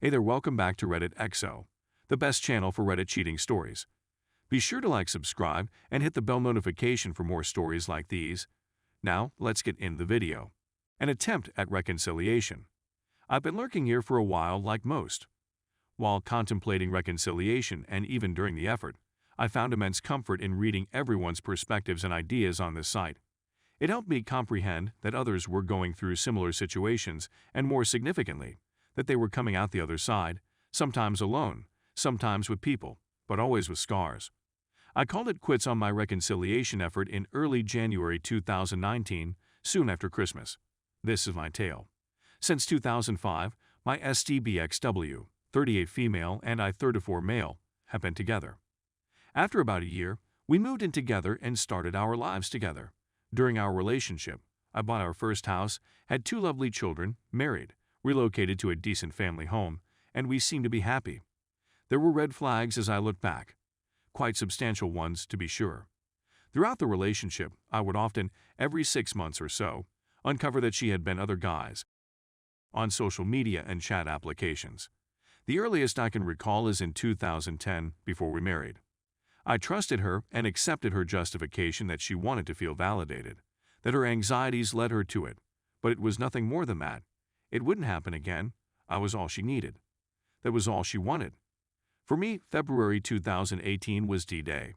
Hey there, welcome back to Reddit XO, the best channel for Reddit cheating stories. Be sure to like, subscribe, and hit the bell notification for more stories like these. Now, let's get in the video. An attempt at reconciliation. I've been lurking here for a while like most. While contemplating reconciliation and even during the effort, I found immense comfort in reading everyone's perspectives and ideas on this site. It helped me comprehend that others were going through similar situations and, more significantly, that they were coming out the other side, sometimes alone, sometimes with people, but always with scars. I called it quits on my reconciliation effort in early January 2019, soon after Christmas. This is my tale. Since 2005, my STBXW, 38 female and I-34 male, have been together. After about a year, we moved in together and started our lives together. During our relationship, I bought our first house, had 2 lovely children, married, relocated to a decent family home, and we seemed to be happy. There were red flags as I look back. Quite substantial ones, to be sure. Throughout the relationship, I would often, every 6 months or so, uncover that she had been other guys on social media and chat applications. The earliest I can recall is in 2010, before we married. I trusted her and accepted her justification that she wanted to feel validated, that her anxieties led her to it, but it was nothing more than that. It wouldn't happen again. I was all she needed. That was all she wanted. For me, February 2018 was D-Day.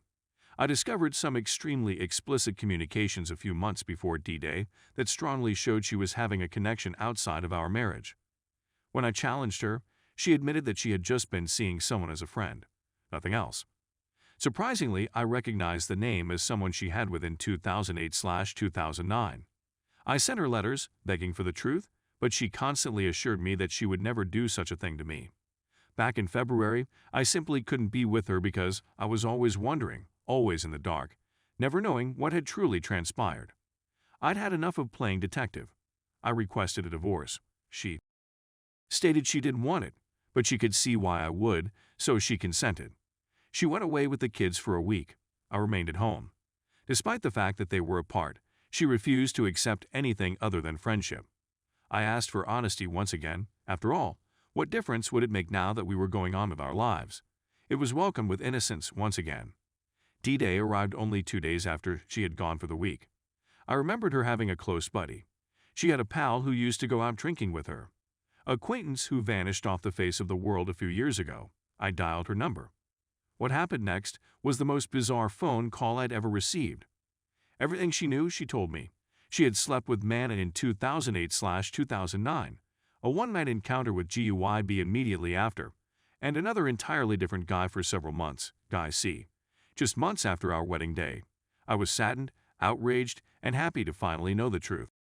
I discovered some extremely explicit communications a few months before D-Day that strongly showed she was having a connection outside of our marriage. When I challenged her, she admitted that she had just been seeing someone as a friend, nothing else. Surprisingly, I recognized the name as someone she had with in 2008/2009. I sent her letters, begging for the truth, but she constantly assured me that she would never do such a thing to me. Back in February, I simply couldn't be with her because I was always wondering, always in the dark, never knowing what had truly transpired. I'd had enough of playing detective. I requested a divorce. She stated she didn't want it, but she could see why I would, so she consented. She went away with the kids for a week. I remained at home. Despite the fact that they were apart, she refused to accept anything other than friendship. I asked for honesty once again. After all, what difference would it make now that we were going on with our lives? It was welcomed with innocence once again. D-Day arrived only 2 days after she had gone for the week. I remembered her having a close buddy. She had a pal who used to go out drinking with her. An acquaintance who vanished off the face of the world a few years ago. I dialed her number. What happened next was the most bizarre phone call I'd ever received. Everything she knew, she told me. She had slept with man in 2008/2009, a one-night encounter with GUIB immediately after, and another entirely different guy for several months, guy C. Just months after our wedding day. I was saddened, outraged, and happy to finally know the truth.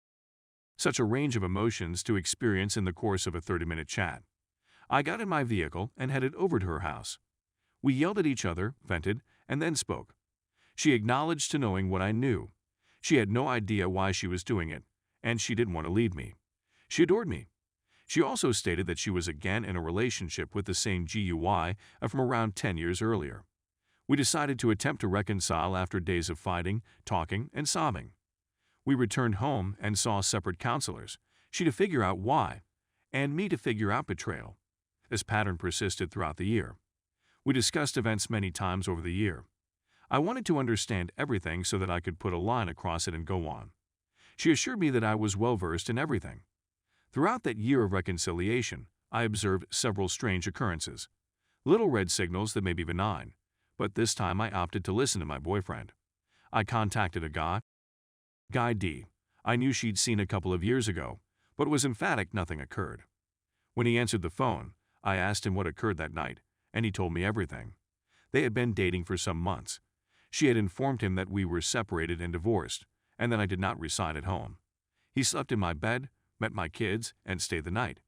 Such a range of emotions to experience in the course of a 30-minute chat. I got in my vehicle and headed over to her house. We yelled at each other, vented, and then spoke. She acknowledged to knowing what I knew. She had no idea why she was doing it, and she didn't want to leave me. She adored me. She also stated that she was again in a relationship with the same GUI from around 10 years earlier. We decided to attempt to reconcile after days of fighting, talking, and sobbing. We returned home and saw separate counselors, she to figure out why, and me to figure out betrayal. This pattern persisted throughout the year. We discussed events many times over the year. I wanted to understand everything so that I could put a line across it and go on. She assured me that I was well-versed in everything. Throughout that year of reconciliation, I observed several strange occurrences. Little red signals that may be benign, but this time I opted to listen to my boyfriend. I contacted a guy D. I knew she'd seen a couple of years ago, but was emphatic nothing occurred. When he answered the phone, I asked him what occurred that night, and he told me everything. They had been dating for some months. She had informed him that we were separated and divorced, and that I did not reside at home. He slept in my bed, met my kids, and stayed the night.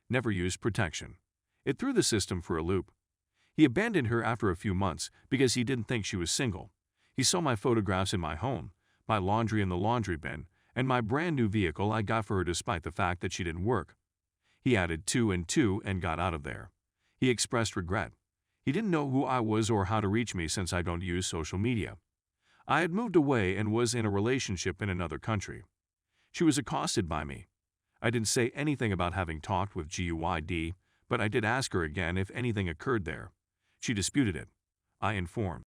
Never used protection. It threw the system for a loop. He abandoned her after a few months because he didn't think she was single. He saw my photographs in my home, my laundry in the laundry bin, and my brand new vehicle I got for her despite the fact that she didn't work. He added 2 and 2 and got out of there. He expressed regret. He didn't know who I was or how to reach me since I don't use social media. I had moved away and was in a relationship in another country. She was accosted by me. I didn't say anything about having talked with GUID, but I did ask her again if anything occurred there. She disputed it. I informed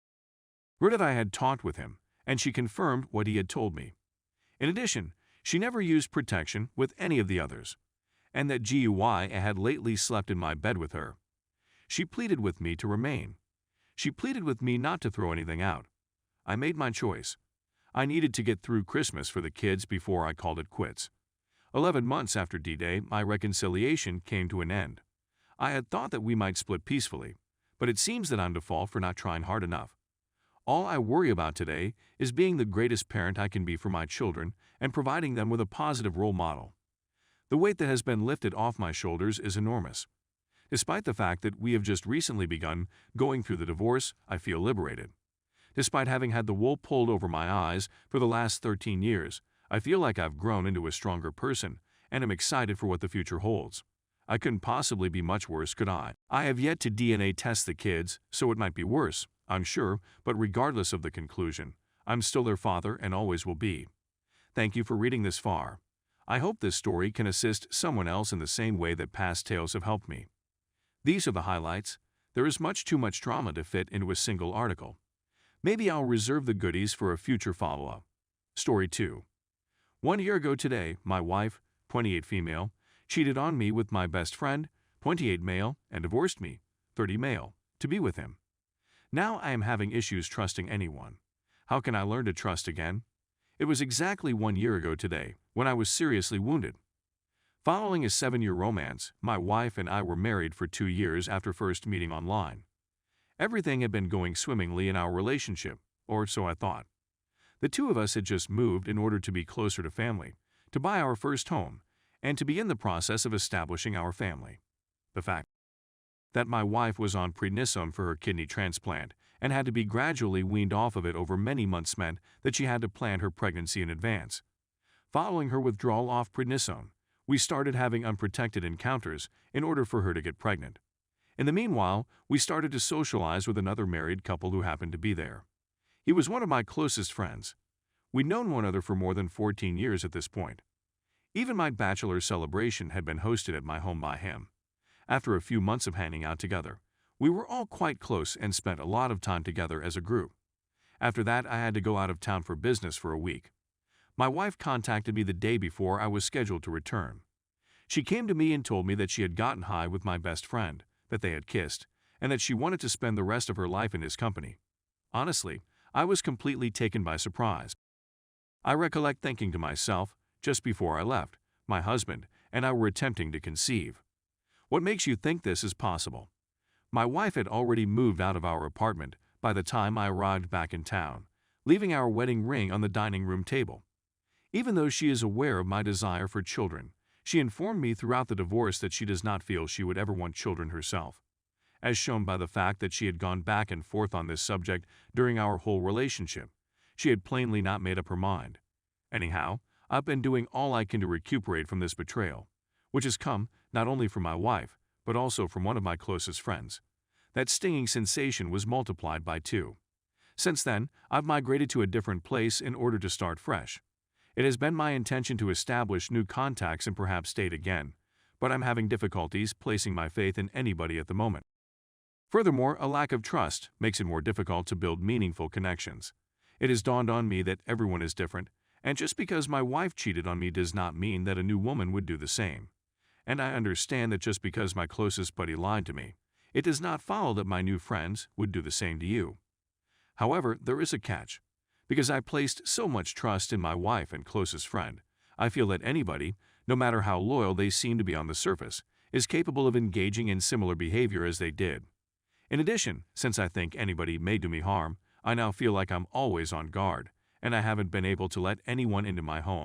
her that I had talked with him, and she confirmed what he had told me. In addition, she never used protection with any of the others, and that GUI had lately slept in my bed with her. She pleaded with me to remain. She pleaded with me not to throw anything out. I made my choice. I needed to get through Christmas for the kids before I called it quits. 11 months after D-Day, my reconciliation came to an end. I had thought that we might split peacefully, but it seems that I'm to fault for not trying hard enough. All I worry about today is being the greatest parent I can be for my children and providing them with a positive role model. The weight that has been lifted off my shoulders is enormous. Despite the fact that we have just recently begun going through the divorce, I feel liberated. Despite having had the wool pulled over my eyes for the last 13 years, I feel like I've grown into a stronger person and am excited for what the future holds. I couldn't possibly be much worse, could I? I have yet to DNA test the kids, so it might be worse, I'm sure, but regardless of the conclusion, I'm still their father and always will be. Thank you for reading this far. I hope this story can assist someone else in the same way that past tales have helped me. These are the highlights. There is too much drama to fit into a single article. Maybe I'll reserve the goodies for a future follow-up. Story 2. 1 year ago today, my wife, 28 female, cheated on me with my best friend, 28 male, and divorced me, 30 male, to be with him. Now I am having issues trusting anyone. How can I learn to trust again? It was exactly 1 year ago today when I was seriously wounded. Following a 7-year romance, my wife and I were married for 2 years after first meeting online. Everything had been going swimmingly in our relationship, or so I thought. The two of us had just moved in order to be closer to family, to buy our first home, and to be in the process of establishing our family. The fact that my wife was on prednisone for her kidney transplant and had to be gradually weaned off of it over many months meant that she had to plan her pregnancy in advance. Following her withdrawal off prednisone, we started having unprotected encounters in order for her to get pregnant. In the meanwhile, we started to socialize with another married couple who happened to be there. He was one of my closest friends. We'd known one another for more than 14 years at this point. Even my bachelor celebration had been hosted at my home by him. After a few months of hanging out together, we were all quite close and spent a lot of time together as a group. After that, I had to go out of town for business for a week. My wife contacted me the day before I was scheduled to return. She came to me and told me that she had gotten high with my best friend, that they had kissed, and that she wanted to spend the rest of her life in his company. Honestly, I was completely taken by surprise. I recollect thinking to myself, just before I left, my husband and I were attempting to conceive. What makes you think this is possible? My wife had already moved out of our apartment by the time I arrived back in town, leaving our wedding ring on the dining room table. Even though she is aware of my desire for children, she informed me throughout the divorce that she does not feel she would ever want children herself, as shown by the fact that she had gone back and forth on this subject during our whole relationship. She had plainly not made up her mind. Anyhow, I've been doing all I can to recuperate from this betrayal, which has come not only from my wife, but also from one of my closest friends. That stinging sensation was multiplied by 2. Since then, I've migrated to a different place in order to start fresh. It has been my intention to establish new contacts and perhaps date again, but I'm having difficulties placing my faith in anybody at the moment. Furthermore, a lack of trust makes it more difficult to build meaningful connections. It has dawned on me that everyone is different, and just because my wife cheated on me does not mean that a new woman would do the same. And I understand that just because my closest buddy lied to me, it does not follow that my new friends would do the same to you. However, there is a catch. Because I placed so much trust in my wife and closest friend, I feel that anybody, no matter how loyal they seem to be on the surface, is capable of engaging in similar behavior as they did. In addition, since I think anybody may do me harm, I now feel like I'm always on guard, and I haven't been able to let anyone into my home.